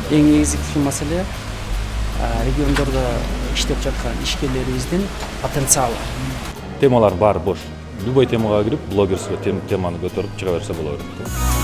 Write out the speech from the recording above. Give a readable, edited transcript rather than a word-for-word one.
Эң негизги маселе региондордо иштеп жаткан ишкерлерибиздин потенциалы. Темалар бар, бош. Любой темага кирип, блогерство теманы көтөрүп чыга берсе боло берет.